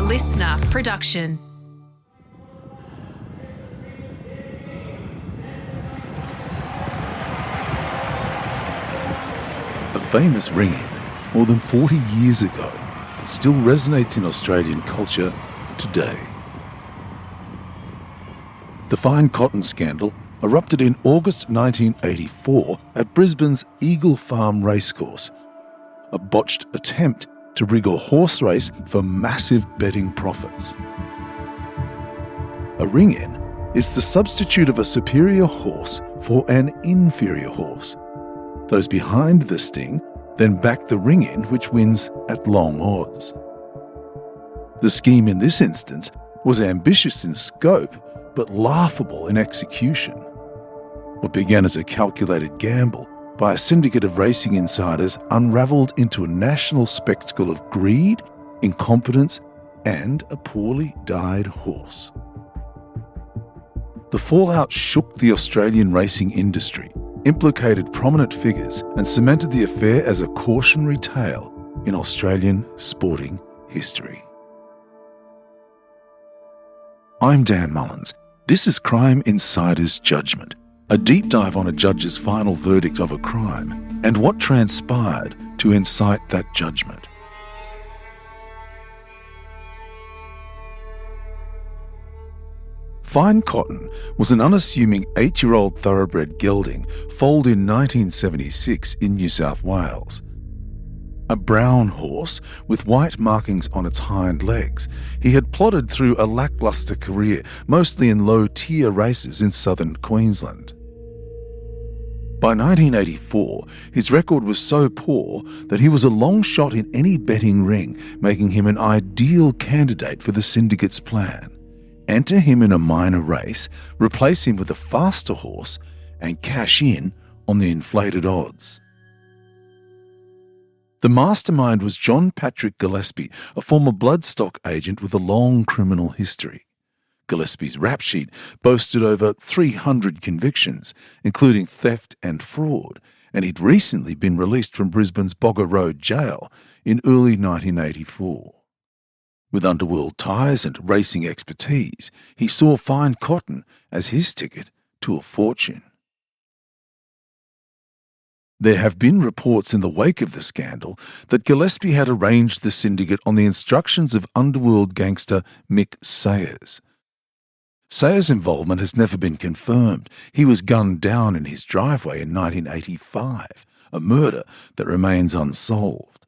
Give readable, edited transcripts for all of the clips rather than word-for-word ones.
LiSTNR production. A famous ring-in more than 40 years ago that still resonates in Australian culture today. The fine cotton scandal erupted in August 1984 at Brisbane's Eagle Farm Racecourse, a botched attempt to rig a horse race for massive betting profits. A ring-in is the substitute of a superior horse for an inferior horse. Those behind the sting then back the ring-in, which wins at long odds. The scheme in this instance was ambitious in scope, but laughable in execution. What began as a calculated gamble by a syndicate of racing insiders unravelled into a national spectacle of greed, incompetence, and a poorly dyed horse. The fallout shook the Australian racing industry, implicated prominent figures, and cemented the affair as a cautionary tale in Australian sporting history. I'm Dan Mullins. This is Crime Insider's Judgment, a deep dive on a judge's final verdict of a crime and what transpired to incite that judgment. Fine Cotton was an unassuming 8-year-old thoroughbred gelding foaled in 1976 in New South Wales. A brown horse with white markings on its hind legs, he had plodded through a lacklustre career, mostly in low-tier races in southern Queensland. By 1984, his record was so poor that he was a long shot in any betting ring, making him an ideal candidate for the syndicate's plan. Enter him in a minor race, replace him with a faster horse, and cash in on the inflated odds. The mastermind was John Patrick Gillespie, a former bloodstock agent with a long criminal history. Gillespie's rap sheet boasted over 300 convictions, including theft and fraud, and he'd recently been released from Brisbane's Bogger Road jail in early 1984. With underworld ties and racing expertise, he saw Fine Cotton as his ticket to a fortune. There have been reports in the wake of the scandal that Gillespie had arranged the syndicate on the instructions of underworld gangster Mick Sayers. Sayers' involvement has never been confirmed. He was gunned down in his driveway in 1985, a murder that remains unsolved.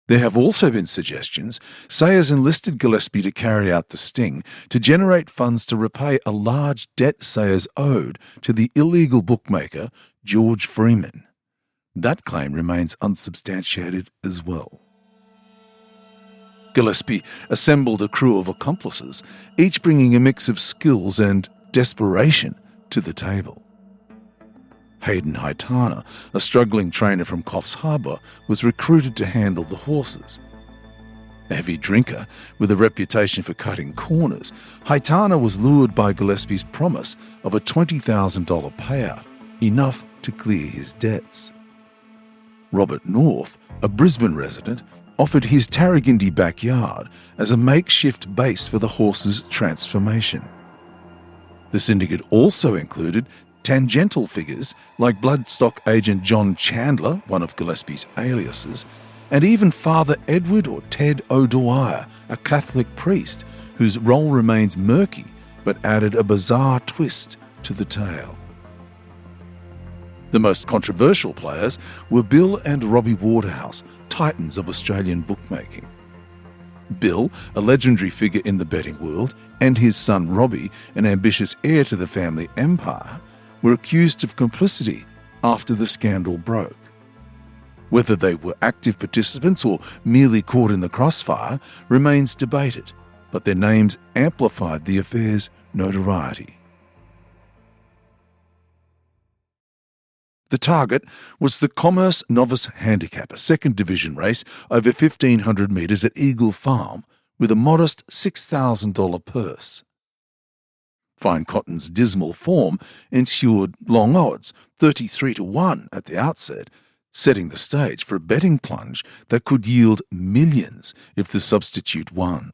There have also been suggestions Sayers enlisted Gillespie to carry out the sting to generate funds to repay a large debt Sayers owed to the illegal bookmaker George Freeman. That claim remains unsubstantiated as well. Gillespie assembled a crew of accomplices, each bringing a mix of skills and desperation to the table. Hayden Haitana, a struggling trainer from Coffs Harbour, was recruited to handle the horses. A heavy drinker with a reputation for cutting corners, Haitana was lured by Gillespie's promise of a $20,000 payout, enough to clear his debts. Robert North, a Brisbane resident, offered his Tarragindi backyard as a makeshift base for the horse's transformation. The syndicate also included tangential figures like bloodstock agent John Chandler, one of Gillespie's aliases, and even Father Edward or Ted O'Dwyer, a Catholic priest whose role remains murky but added a bizarre twist to the tale. The most controversial players were Bill and Robbie Waterhouse, titans of Australian bookmaking. Bill, a legendary figure in the betting world, and his son Robbie, an ambitious heir to the family empire, were accused of complicity after the scandal broke. Whether they were active participants or merely caught in the crossfire remains debated, but their names amplified the affair's notoriety. The target was the Commerce Novice Handicap, a second division race over 1,500 metres at Eagle Farm with a modest $6,000 purse. Fine Cotton's dismal form ensured long odds, 33-1 at the outset, setting the stage for a betting plunge that could yield millions if the substitute won.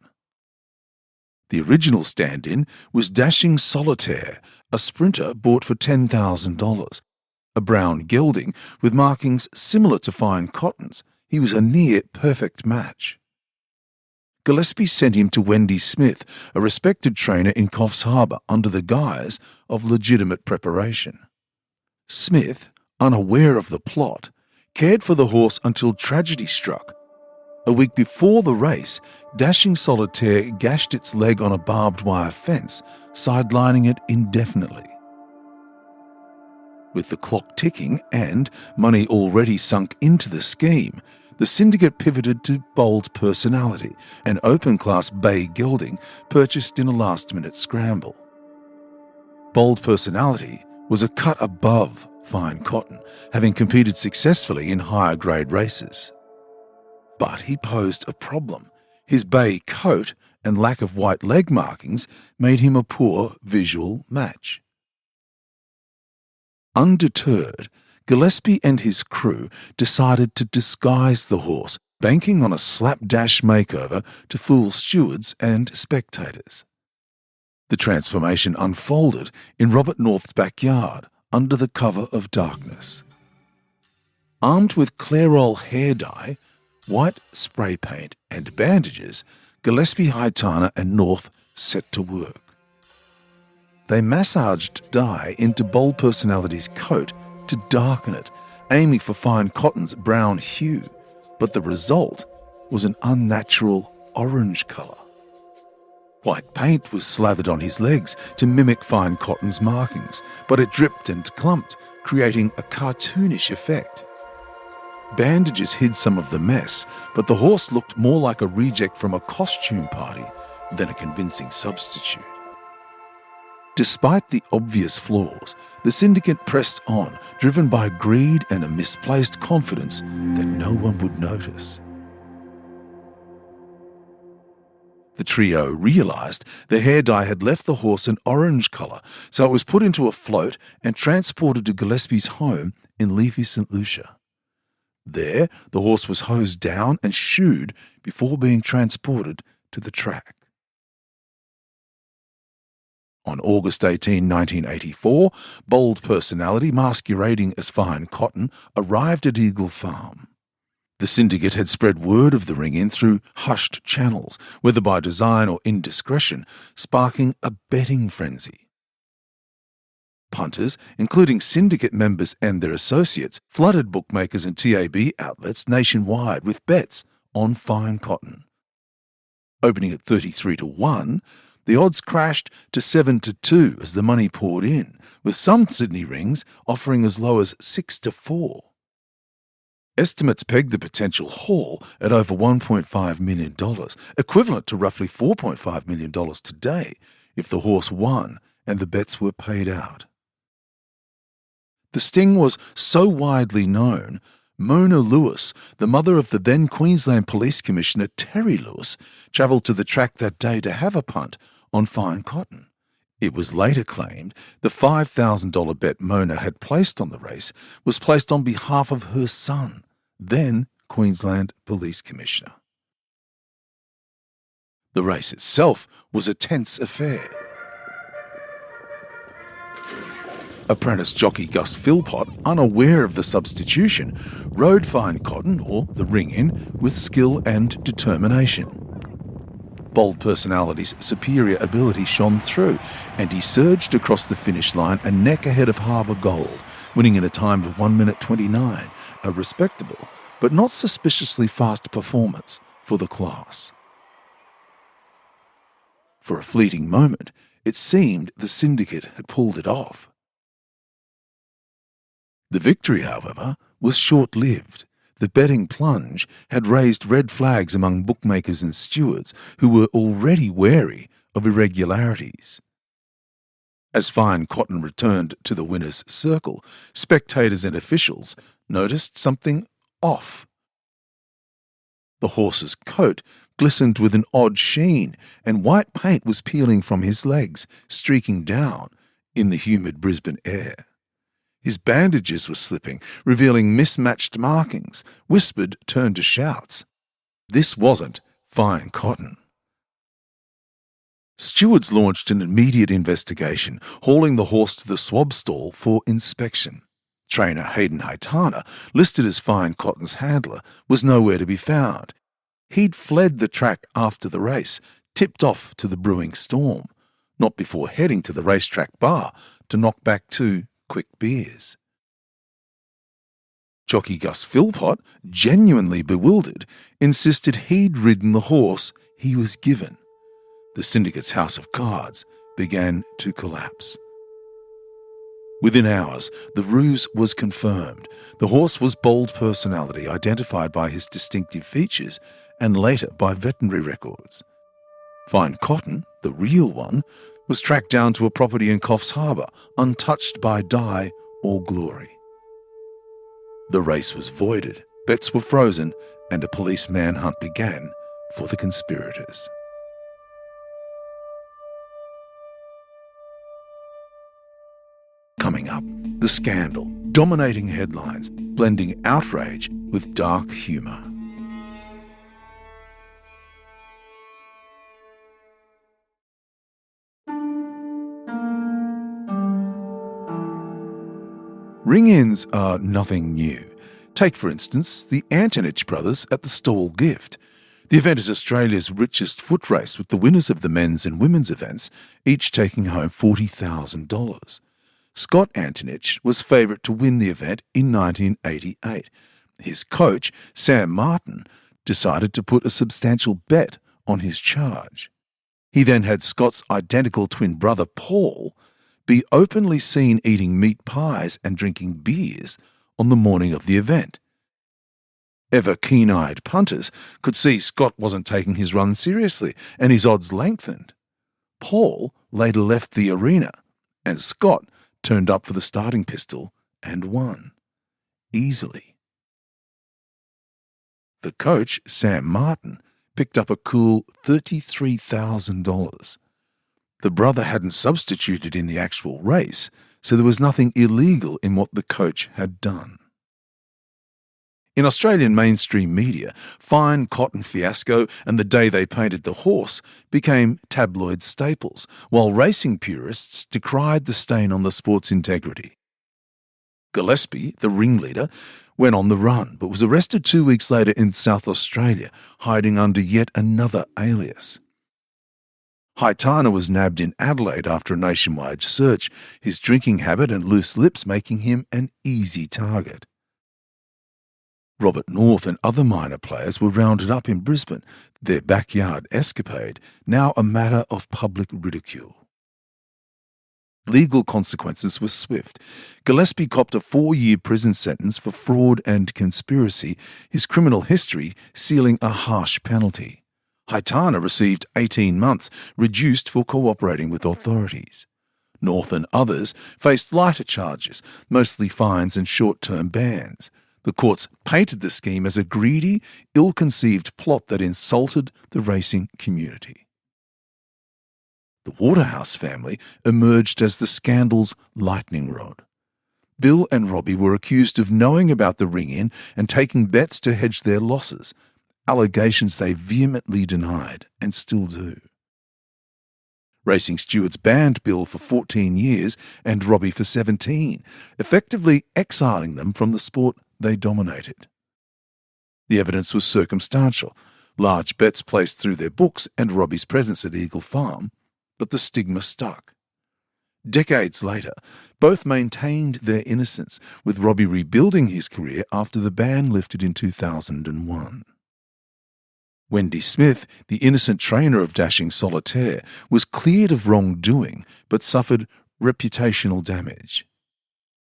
The original stand-in was Dashing Solitaire, a sprinter bought for $10,000. A brown gelding with markings similar to fine cottons, he was a near-perfect match. Gillespie sent him to Wendy Smith, a respected trainer in Coffs Harbour, under the guise of legitimate preparation. Smith, unaware of the plot, cared for the horse until tragedy struck. A week before the race, Dashing Solitaire gashed its leg on a barbed wire fence, sidelining it indefinitely. With the clock ticking and money already sunk into the scheme, the syndicate pivoted to Bold Personality, an open-class bay gelding purchased in a last-minute scramble. Bold Personality was a cut above Fine Cotton, having competed successfully in higher-grade races. But he posed a problem. His bay coat and lack of white leg markings made him a poor visual match. Undeterred, Gillespie and his crew decided to disguise the horse, banking on a slapdash makeover to fool stewards and spectators. The transformation unfolded in Robert North's backyard under the cover of darkness. Armed with Clairol hair dye, white spray paint and bandages, Gillespie, Haitana and North set to work. They massaged dye into Bold Personality's coat to darken it, aiming for Fine Cotton's brown hue, but the result was an unnatural orange colour. White paint was slathered on his legs to mimic Fine Cotton's markings, but it dripped and clumped, creating a cartoonish effect. Bandages hid some of the mess, but the horse looked more like a reject from a costume party than a convincing substitute. Despite the obvious flaws, the syndicate pressed on, driven by greed and a misplaced confidence that no one would notice. The trio realised the hair dye had left the horse an orange colour, so it was put into a float and transported to Gillespie's home in leafy St. Lucia. There, the horse was hosed down and shoed before being transported to the track. On August 18, 1984, Bold Personality, masquerading as Fine Cotton, arrived at Eagle Farm. The syndicate had spread word of the ring-in through hushed channels, whether by design or indiscretion, sparking a betting frenzy. Punters, including syndicate members and their associates, flooded bookmakers and TAB outlets nationwide with bets on Fine Cotton. Opening at 33-1, the odds crashed to 7-2 as the money poured in, with some Sydney rings offering as low as 6-4. Estimates pegged the potential haul at over $1.5 million, equivalent to roughly $4.5 million today if the horse won and the bets were paid out. The sting was so widely known, Mona Lewis, the mother of the then Queensland Police Commissioner Terry Lewis, travelled to the track that day to have a punt on Fine Cotton. It was later claimed the $5,000 bet Mona had placed on the race was placed on behalf of her son, then Queensland Police Commissioner. The race itself was a tense affair. Apprentice jockey Gus Philpott, unaware of the substitution, rode Fine Cotton, or the ring-in, with skill and determination. Bold Personality's superior ability shone through, and he surged across the finish line a neck ahead of Harbour Gold, winning in a time of 1 minute 29, a respectable but not suspiciously fast performance for the class. For a fleeting moment, it seemed the syndicate had pulled it off. The victory, however, was short-lived. The betting plunge had raised red flags among bookmakers and stewards who were already wary of irregularities. As Fine Cotton returned to the winner's circle, spectators and officials noticed something off. The horse's coat glistened with an odd sheen, and white paint was peeling from his legs, streaking down in the humid Brisbane air. His bandages were slipping, revealing mismatched markings. Whispered turned to shouts. This wasn't fine cotton. Stewards launched an immediate investigation, hauling the horse to the swab stall for inspection. Trainer Hayden Haitana, listed as Fine Cotton's handler, was nowhere to be found. He'd fled the track after the race, tipped off to the brewing storm, not before heading to the racetrack bar to knock back 2 quick beers. Jockey Gus Philpott, genuinely bewildered, insisted he'd ridden the horse he was given. The syndicate's house of cards began to collapse. Within hours, the ruse was confirmed. The horse was bold personality, identified by his distinctive features and later by veterinary records. Fine Cotton, the real one, was tracked down to a property in Coffs Harbour, untouched by dye or glory. The race was voided, bets were frozen, and a police manhunt began for the conspirators. Coming up, the scandal, dominating headlines, blending outrage with dark humour. Ring-ins are nothing new. Take, for instance, the Antonich brothers at the Stawell Gift. The event is Australia's richest foot race, with the winners of the men's and women's events each taking home $40,000. Scott Antonich was favourite to win the event in 1988. His coach, Sam Martin, decided to put a substantial bet on his charge. He then had Scott's identical twin brother, Paul, be openly seen eating meat pies and drinking beers on the morning of the event. Ever keen-eyed punters could see Scott wasn't taking his run seriously, and his odds lengthened. Paul later left the arena, and Scott turned up for the starting pistol and won. Easily. The coach, Sam Martin, picked up a cool $33,000. The brother hadn't substituted in the actual race, so there was nothing illegal in what the coach had done. In Australian mainstream media, Fine Cotton fiasco and the day they painted the horse became tabloid staples, while racing purists decried the stain on the sport's integrity. Gillespie, the ringleader, went on the run, but was arrested 2 weeks later in South Australia, hiding under yet another alias. Haitana was nabbed in Adelaide after a nationwide search, his drinking habit and loose lips making him an easy target. Robert North and other minor players were rounded up in Brisbane, their backyard escapade now a matter of public ridicule. Legal consequences were swift. Gillespie copped a 4-year prison sentence for fraud and conspiracy, his criminal history sealing a harsh penalty. Haitana received 18 months, reduced for cooperating with authorities. North and others faced lighter charges, mostly fines and short-term bans. The courts painted the scheme as a greedy, ill-conceived plot that insulted the racing community. The Waterhouse family emerged as the scandal's lightning rod. Bill and Robbie were accused of knowing about the ring-in and taking bets to hedge their losses, allegations they vehemently denied and still do. Racing stewards banned Bill for 14 years and Robbie for 17, effectively exiling them from the sport they dominated. The evidence was circumstantial, large bets placed through their books and Robbie's presence at Eagle Farm, but the stigma stuck. Decades later, both maintained their innocence, with Robbie rebuilding his career after the ban lifted in 2001. Wendy Smith, the innocent trainer of Dashing Solitaire, was cleared of wrongdoing but suffered reputational damage.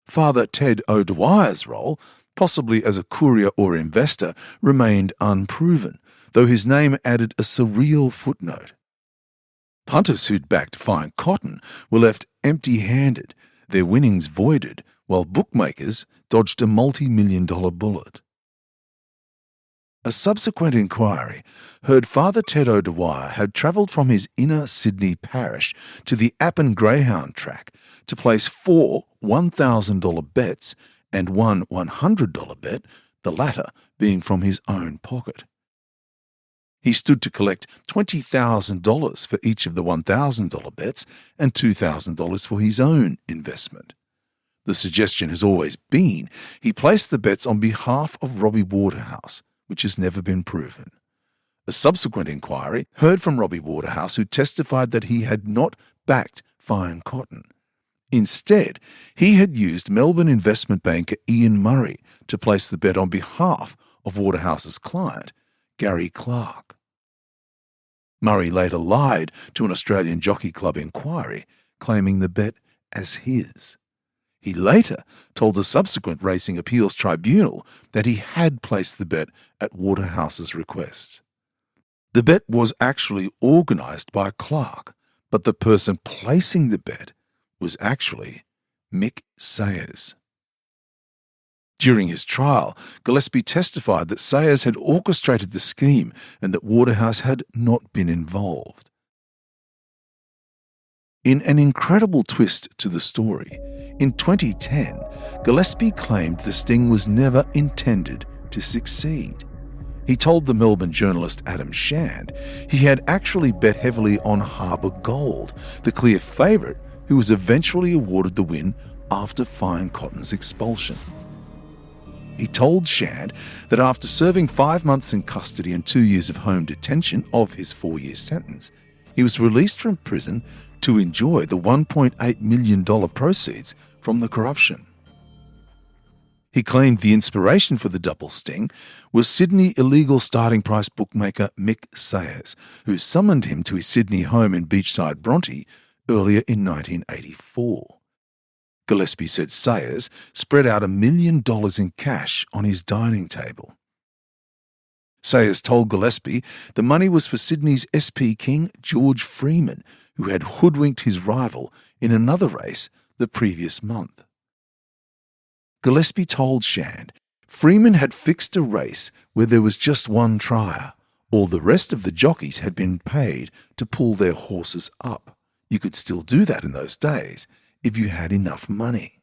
Father Ted O'Dwyer's role, possibly as a courier or investor, remained unproven, though his name added a surreal footnote. Punters who'd backed Fine Cotton were left empty-handed, their winnings voided, while bookmakers dodged a multi-million-dollar bullet. A subsequent inquiry heard Father Ted O'Dwyer had travelled from his inner Sydney parish to the Appin Greyhound track to place 4 $1,000 bets and one $100 bet, the latter being from his own pocket. He stood to collect $20,000 for each of the $1,000 bets and $2,000 for his own investment. The suggestion has always been he placed the bets on behalf of Robbie Waterhouse, which has never been proven. A subsequent inquiry heard from Robbie Waterhouse, who testified that he had not backed Fine Cotton. Instead, he had used Melbourne investment banker Ian Murray to place the bet on behalf of Waterhouse's client, Gary Clark. Murray later lied to an Australian Jockey Club inquiry, claiming the bet as his. He later told a subsequent Racing Appeals Tribunal that he had placed the bet at Waterhouse's request. The bet was actually organised by Clark, but the person placing the bet was actually Mick Sayers. During his trial, Gillespie testified that Sayers had orchestrated the scheme and that Waterhouse had not been involved. In an incredible twist to the story, in 2010, Gillespie claimed the sting was never intended to succeed. He told the Melbourne journalist Adam Shand he had actually bet heavily on Harbour Gold, the clear favourite who was eventually awarded the win after Fine Cotton's expulsion. He told Shand that after serving 5 months in custody and 2 years of home detention of his 4-year sentence, he was released from prison to enjoy the $1.8 million proceeds from the corruption. He claimed the inspiration for the double sting was Sydney illegal starting price bookmaker Mick Sayers, who summoned him to his Sydney home in Beachside, Bronte, earlier in 1984. Gillespie said Sayers spread out $1 million in cash on his dining table. Sayers told Gillespie the money was for Sydney's SP King George Freeman, who had hoodwinked his rival in another race the previous month. Gillespie told Shand Freeman had fixed a race where there was just one trier. All the rest of the jockeys had been paid to pull their horses up. You could still do that in those days if you had enough money.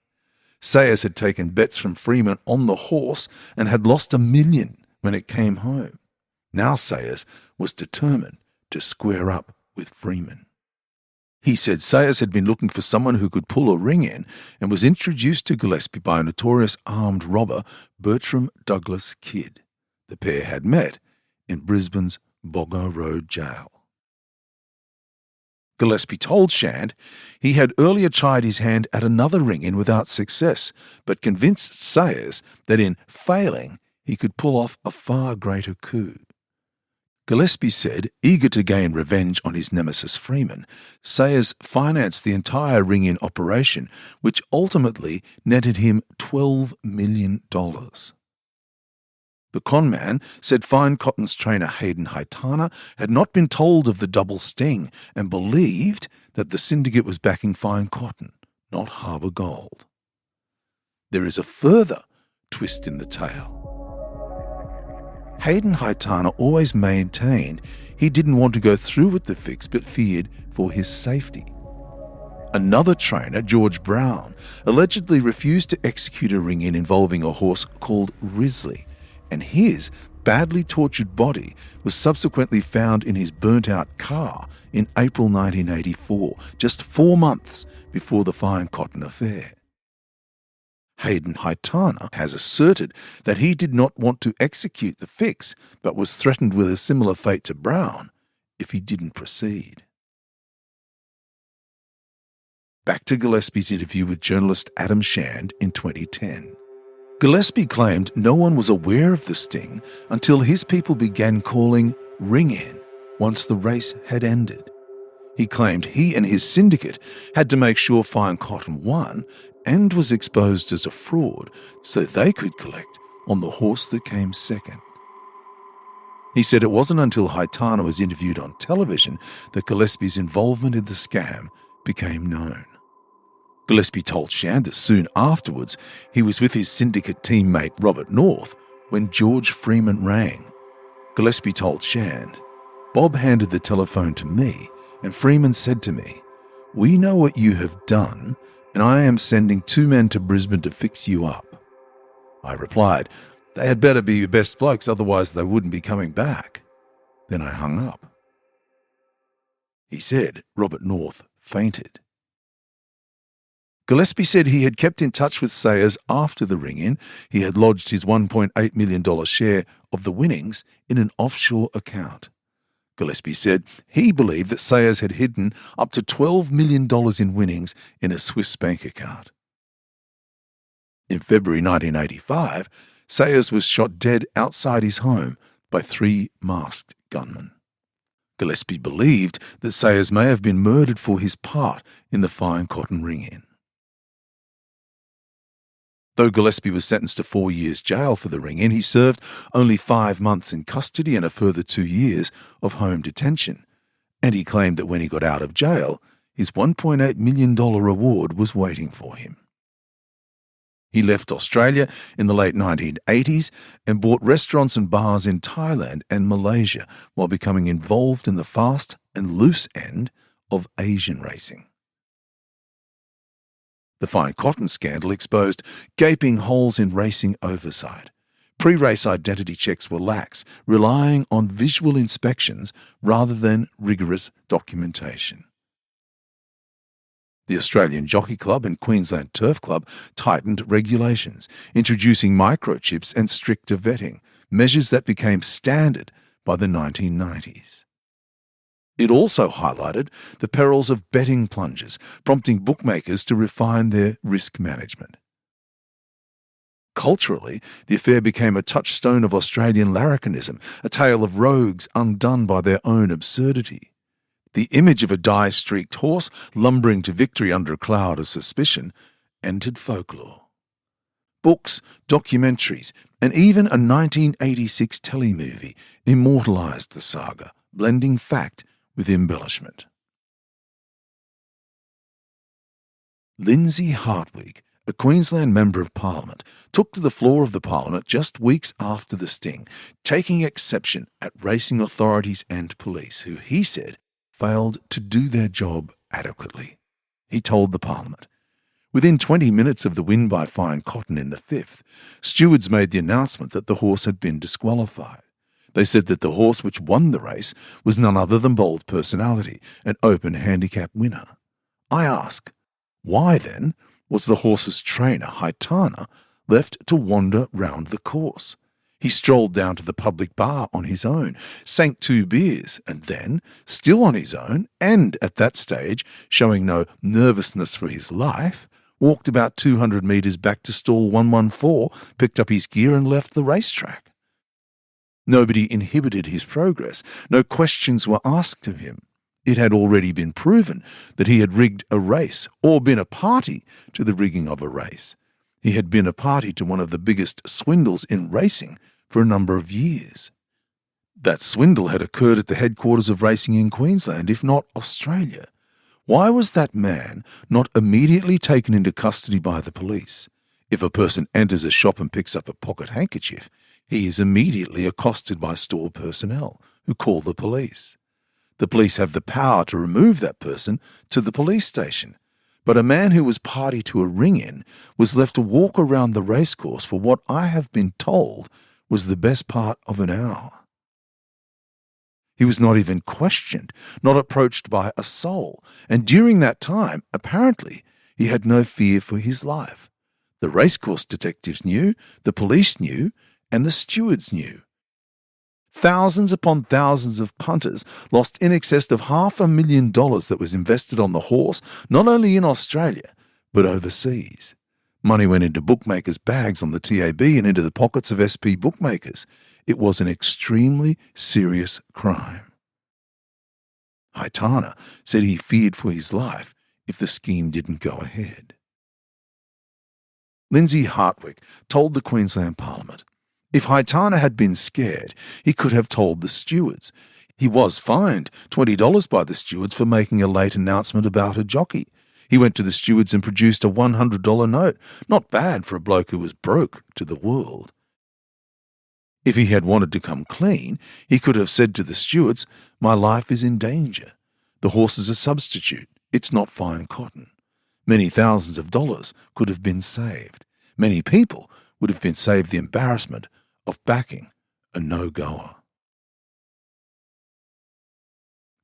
Sayers had taken bets from Freeman on the horse and had lost $1 million when it came home. Now Sayers was determined to square up with Freeman. He said Sayers had been looking for someone who could pull a ring in and was introduced to Gillespie by a notorious armed robber, Bertram Douglas Kidd. The pair had met in Brisbane's Boggo Road jail. Gillespie told Shand he had earlier tried his hand at another ring-in without success, but convinced Sayers that in failing he could pull off a far greater coup. Gillespie said, eager to gain revenge on his nemesis Freeman, Sayers financed the entire ring-in operation, which ultimately netted him $12 million. The conman said Fine Cotton's trainer Hayden Haitana had not been told of the double sting and believed that the syndicate was backing Fine Cotton, not Harbour Gold. There is a further twist in the tale. Hayden Haitana always maintained he didn't want to go through with the fix but feared for his safety. Another trainer, George Brown, allegedly refused to execute a ring-in involving a horse called Risley, and his badly tortured body was subsequently found in his burnt-out car in April 1984, just 4 months before the Fine Cotton affair. Hayden Haitana has asserted that he did not want to execute the fix but was threatened with a similar fate to Brown if he didn't proceed. Back to Gillespie's interview with journalist Adam Shand in 2010. Gillespie claimed no one was aware of the sting until his people began calling ring-in once the race had ended. He claimed he and his syndicate had to make sure Fine Cotton won and was exposed as a fraud so they could collect on the horse that came second. He said it wasn't until Haitana was interviewed on television that Gillespie's involvement in the scam became known. Gillespie told Shand that soon afterwards he was with his syndicate teammate Robert North when George Freeman rang. Gillespie told Shand, Bob handed the telephone to me and Freeman said to me, "We know what you have done and I am sending 2 men to Brisbane to fix you up." I replied, "They had better be your best blokes, otherwise they wouldn't be coming back." Then I hung up. He said Robert North fainted. Gillespie said he had kept in touch with Sayers after the ring-in. He had lodged his $1.8 million share of the winnings in an offshore account. Gillespie said he believed that Sayers had hidden up to $12 million in winnings in a Swiss bank account. In February 1985, Sayers was shot dead outside his home by 3 masked gunmen. Gillespie believed that Sayers may have been murdered for his part in the Fine Cotton ring-in. Though Gillespie was sentenced to 4 years jail for the ring-in, he served only 5 months in custody and a further 2 years of home detention, and he claimed that when he got out of jail, his $1.8 million reward was waiting for him. He left Australia in the late 1980s and bought restaurants and bars in Thailand and Malaysia while becoming involved in the fast and loose end of Asian racing. The Fine Cotton scandal exposed gaping holes in racing oversight. Pre-race identity checks were lax, relying on visual inspections rather than rigorous documentation. The Australian Jockey Club and Queensland Turf Club tightened regulations, introducing microchips and stricter vetting, measures that became standard by the 1990s. It also highlighted the perils of betting plunges, prompting bookmakers to refine their risk management. Culturally, the affair became a touchstone of Australian larrikinism, a tale of rogues undone by their own absurdity. The image of a dye-streaked horse lumbering to victory under a cloud of suspicion entered folklore. Books, documentaries, and even a 1986 telemovie immortalised the saga, blending fact with embellishment. Lindsay Hartwig, a Queensland Member of Parliament, took to the floor of the Parliament just weeks after the sting, taking exception at racing authorities and police, who, he said, failed to do their job adequately. He told the Parliament, "Within 20 minutes of the win by Fine Cotton in the 5th, stewards made the announcement that the horse had been disqualified. They said that the horse which won the race was none other than Bold Personality, an open handicap winner. I ask, why then was the horse's trainer, Haitana, left to wander round the course? He strolled down to the public bar on his own, sank 2 beers, and then, still on his own, and at that stage showing no nervousness for his life, walked about 200 metres back to stall 114, picked up his gear and left the racetrack. Nobody inhibited his progress. No questions were asked of him. It had already been proven that he had rigged a race or been a party to the rigging of a race. He had been a party to one of the biggest swindles in racing for a number of years. That swindle had occurred at the headquarters of racing in Queensland, if not Australia. Why was that man not immediately taken into custody by the police? If a person enters a shop and picks up a pocket handkerchief, he is immediately accosted by store personnel who call the police. The police have the power to remove that person to the police station. But a man who was party to a ring-in was left to walk around the racecourse for what I have been told was the best part of an hour. He was not even questioned, not approached by a soul, and during that time, apparently, he had no fear for his life. The racecourse detectives knew, the police knew, and the stewards knew. Thousands upon thousands of punters lost in excess of $500,000 that was invested on the horse, not only in Australia, but overseas. Money went into bookmakers' bags on the TAB and into the pockets of SP bookmakers. It was an extremely serious crime. Haitana said he feared for his life if the scheme didn't go ahead. Lindsay Hartwig told the Queensland Parliament, if Haitana had been scared, he could have told the stewards. He was fined $20 by the stewards for making a late announcement about a jockey. He went to the stewards and produced a $100 note. Not bad for a bloke who was broke to the world. If he had wanted to come clean, he could have said to the stewards, my life is in danger. The horse is a substitute. It's not Fine Cotton. Many thousands of dollars could have been saved. Many people would have been saved the embarrassment of backing a no-goer.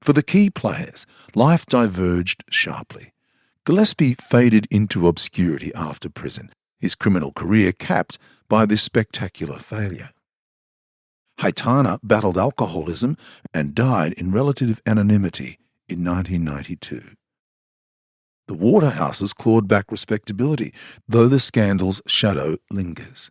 For the key players, life diverged sharply. Gillespie faded into obscurity after prison, his criminal career capped by this spectacular failure. Haitana battled alcoholism and died in relative anonymity in 1992. The Waterhouses clawed back respectability, though the scandal's shadow lingers.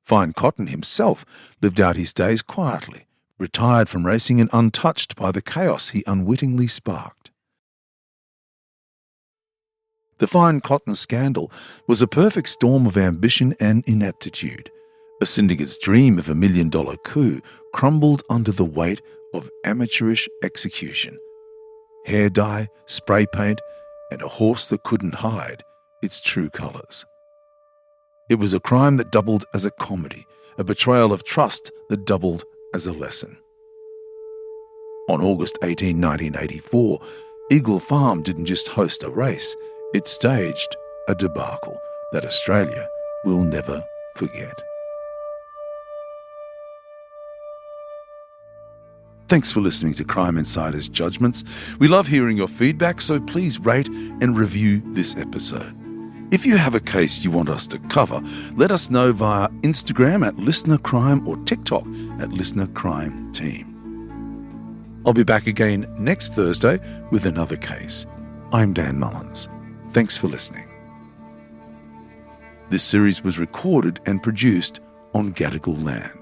Fine Cotton himself lived out his days quietly, retired from racing and untouched by the chaos he unwittingly sparked. The Fine Cotton scandal was a perfect storm of ambition and ineptitude. A syndicate's dream of $1 million coup crumbled under the weight of amateurish execution. Hair dye, spray paint, and a horse that couldn't hide its true colours. It was a crime that doubled as a comedy, a betrayal of trust that doubled as a lesson. On August 18, 1984, Eagle Farm didn't just host a race, it staged a debacle that Australia will never forget. Thanks for listening to Crime Insider's Judgements. We love hearing your feedback, so please rate and review this episode. If you have a case you want us to cover, let us know via Instagram at LiSTNR Crime or TikTok at LiSTNR Crime Team. I'll be back again next Thursday with another case. I'm Dan Mullins. Thanks for listening. This series was recorded and produced on Gadigal land.